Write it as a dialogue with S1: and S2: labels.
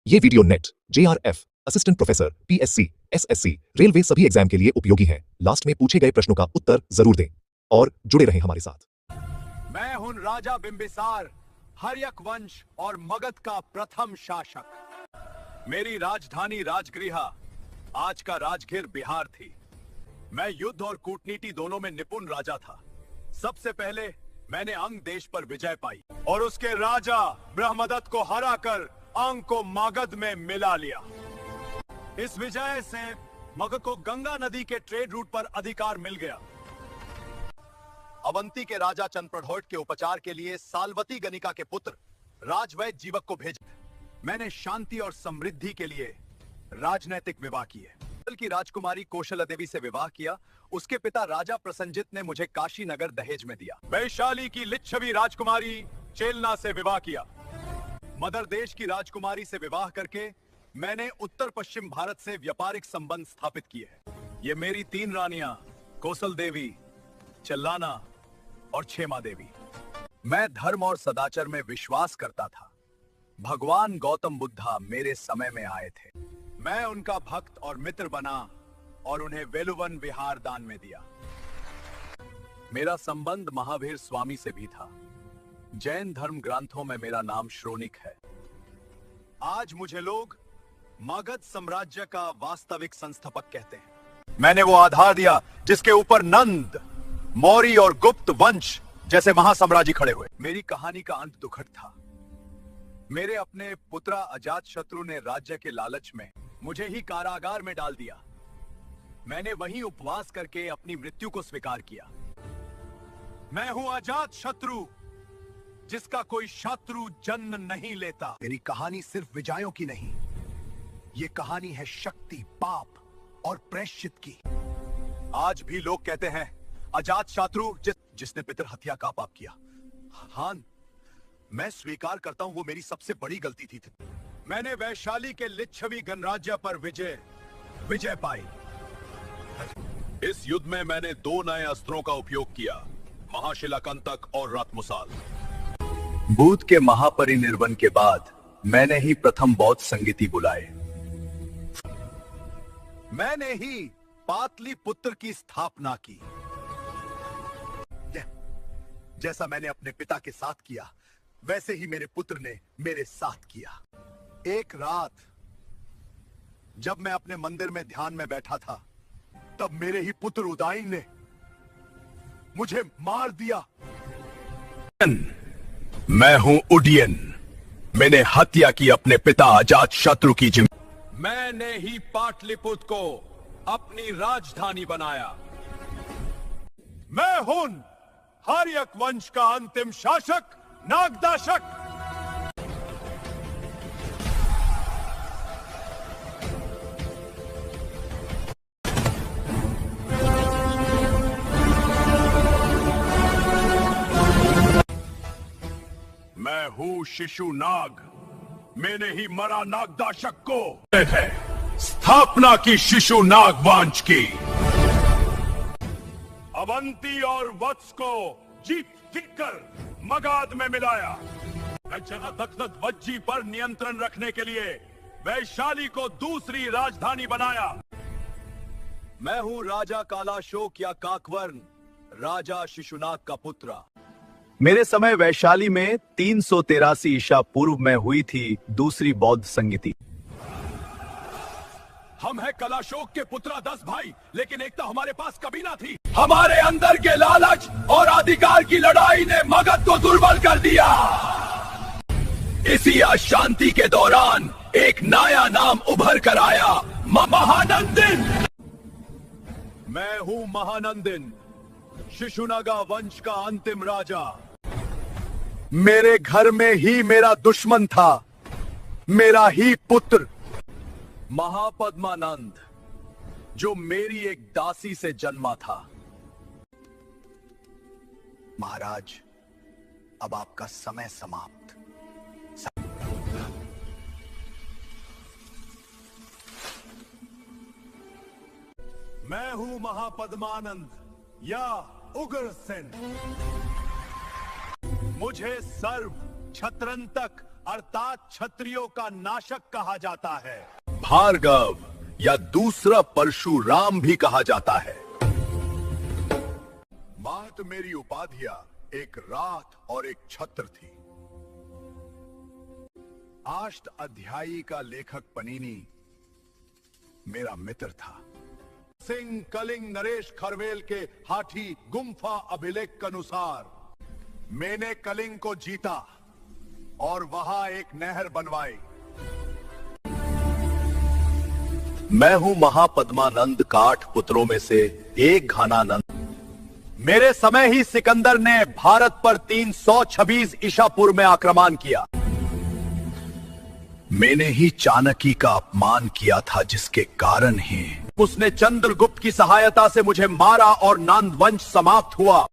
S1: ये video net, JRF, assistant professor, PSC, SSC, railway सभी exam के लिए उपयोगी है। लास्ट में पूछे गए प्रश्नों का उत्तर जरूर दें और जुड़े रहें हमारे साथ।
S2: मैं हूं राजा बिंबिसार, हर्यक वंश और मगध का प्रथम शासक। मेरी राजधानी राजगृह, आज का राजगीर बिहार थी। मैं युद्ध और कूटनीति दोनों में निपुण राजा था। सबसे पहले मैंने अंग देश पर विजय पाई और उसके राजा ब्रह्मदत्त को हराकर अंग को मगध में मिला लिया। इस विजय से मगध को गंगा नदी के ट्रेड रूट पर अधिकार मिल गया। अवंती के राजा चंद्रप्रद्योत के उपचार के लिए साल्वती गणिका के पुत्र राजवैद्य जीवक को भेजा। मैंने शांति और समृद्धि के लिए राजनैतिक विवाह किए। की राजकुमारी कौशला देवी से विवाह किया। उसके पिता राजा प्रसन्नजित ने मुझे काशी नगर दहेज में दिया। वैशाली की लिच्छवी राजकुमारी चेलना से विवाह किया। मदर देश की राजकुमारी से विवाह करके मैंने उत्तर पश्चिम भारत से व्यापारिक संबंध स्थापित किए हैं। ये मेरी 3 रानियां कौशल देवी, चल्लाना और क्षेमा देवी। मैं धर्म और सदाचार में विश्वास करता था। भगवान गौतम बुद्धा मेरे समय में आए थे। मैं उनका भक्त और मित्र बना और उन्हें वेलुवन विहार दान में दिया। मेरा संबंध महावीर स्वामी से भी था। जैन धर्म ग्रंथों में मेरा नाम श्रोणिक है। आज मुझे लोग मगध साम्राज्य का वास्तविक संस्थापक कहते हैं। मैंने वो आधार दिया जिसके ऊपर नंद, मौर्य और गुप्त वंश जैसे महासाम्राज्य खड़े हुए। मेरी कहानी का अंत दुखद था। मेरे अपने पुत्रा अजातशत्रु ने राज्य के लालच में मुझे ही कारागार में डाल दिया। मैंने वहीं उपवास करके अपनी मृत्यु को स्वीकार किया। मैं हूं अजातशत्रु, जिसका कोई शत्रु जन्म नहीं लेता। मेरी कहानी सिर्फ विजयों की नहीं, ये कहानी है शक्ति, पाप और प्रायश्चित की। आज भी लोग कहते हैं अजातशत्रु जिसने पितर हत्या का पाप किया। हाँ, मैं स्वीकार करता हूं वो मेरी सबसे बड़ी गलती थी। मैंने वैशाली के लिच्छवी गणराज्य पर विजय पाई। इस युद्ध में मैंने 2 नए अस्त्रों का उपयोग किया, महाशिलाकंटक और रत्मुसाल। बुद्ध के महापरिनिर्वाण के बाद मैंने ही प्रथम बौद्ध संगीति बुलाए। मैंने ही पाटलिपुत्र की स्थापना की। जैसा मैंने अपने पिता के साथ किया, वैसे ही मेरे पुत्र ने मेरे साथ किया। एक रात जब मैं अपने मंदिर में ध्यान में बैठा था, तब मेरे ही पुत्र उदयन ने मुझे मार दिया। मैं हूं उदयन। मैंने हत्या की अपने पिता अजातशत्रु की जिम्मेदारी। मैंने ही पाटलिपुत्र को अपनी राजधानी बनाया। मैं हूं हर्यक वंश का अंतिम शासक नागदाशक। मैं हूं शिशु नाग। मैंने ही मरा नागदाशक को स्थापना की शिशु नाग वंश की। अवंती और वत्स को जीत कर मगध में मिलाया। दशरथ वज्जी पर नियंत्रण रखने के लिए वैशाली को दूसरी राजधानी बनाया। मैं हूं राजा कालाशोक या काकवर्ण, राजा शिशुनाग का पुत्र। मेरे समय वैशाली में 383 ईसा पूर्व में हुई थी दूसरी बौद्ध संगीति। हम हैं कलाशोक के पुत्र 10 भाई, लेकिन एकता हमारे पास कभी ना थी। हमारे अंदर के लालच और अधिकार की लड़ाई ने मगध को दुर्बल कर दिया। इसी अशांति के दौरान एक नया नाम उभर कर आया, महानंदिन। मैं हूं महानंदिन, शिशुनागा वंश का अंतिम राजा। मेरे घर में ही मेरा दुश्मन था, मेरा ही पुत्र महापद्मानंद, जो मेरी एक दासी से जन्मा था। महाराज, अब आपका समय समाप्त। मैं हूं महापद्मानंद या उग्रसेन। मुझे सर्व छत्रंतक अर्थात क्षत्रियों का नाशक कहा जाता है। भार्गव या दूसरा परशुराम भी कहा जाता है। मात मेरी उपाधियां एक रात और एक छत्र थी। अष्ट अध्यायी का लेखक पनीनी मेरा मित्र था। सिंह कलिंग नरेश खरवेल के हाथी गुम्फा अभिलेख के अनुसार मैंने कलिंग को जीता और वहां एक नहर बनवाई। मैं हूं महापद्मानंद काठ पुत्रों में से एक घनानंद। मेरे समय ही सिकंदर ने भारत पर 326 ईशापुर में आक्रमण किया। मैंने ही चाणक्य का अपमान किया था, जिसके कारण ही उसने चंद्रगुप्त की सहायता से मुझे मारा और नंद वंश समाप्त हुआ।